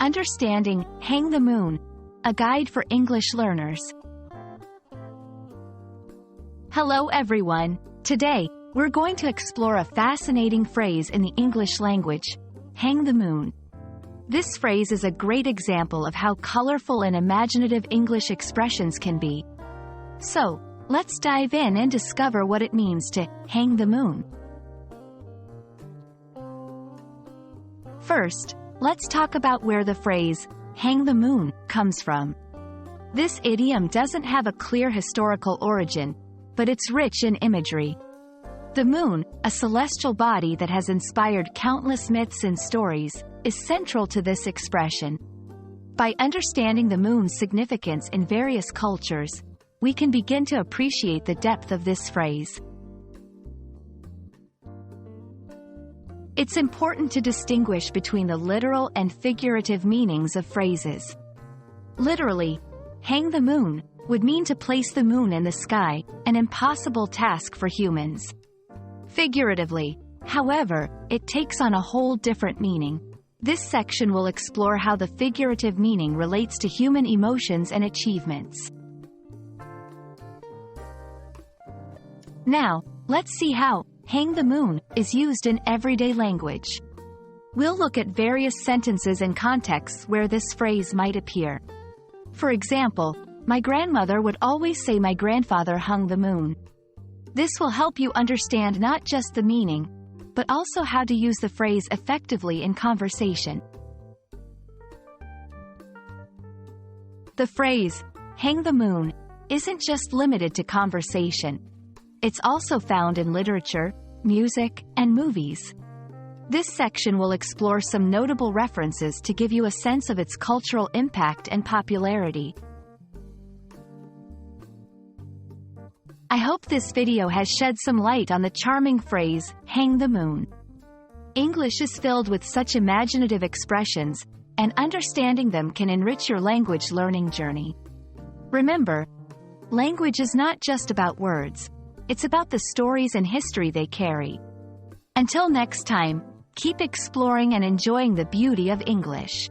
Understanding Hang the Moon, a guide for English learners. Hello everyone. Today, we're going to explore a fascinating phrase in the English language, hang the moon. This phrase is a great example of how colorful and imaginative English expressions can be. So, let's dive in and discover what it means to hang the moon. First, let's talk about where the phrase, hang the moon, comes from. This idiom doesn't have a clear historical origin, but it's rich in imagery. The moon, a celestial body that has inspired countless myths and stories, is central to this expression. By understanding the moon's significance in various cultures, we can begin to appreciate the depth of this phrase. It's important to distinguish between the literal and figurative meanings of phrases. Literally, hang the moon would mean to place the moon in the sky, an impossible task for humans. Figuratively, however, it takes on a whole different meaning. This section will explore how the figurative meaning relates to human emotions and achievements. Now, let's see how hang the moon is used in everyday language. We'll look at various sentences and contexts where this phrase might appear. For example, my grandmother would always say my grandfather hung the moon. This will help you understand not just the meaning, but also how to use the phrase effectively in conversation. The phrase, hang the moon, isn't just limited to conversation. It's also found in literature, music, and movies. This section will explore some notable references to give you a sense of its cultural impact and popularity. I hope this video has shed some light on the charming phrase, hang the moon. English is filled with such imaginative expressions, and understanding them can enrich your language learning journey. Remember, language is not just about words. It's about the stories and history they carry. Until next time, keep exploring and enjoying the beauty of English.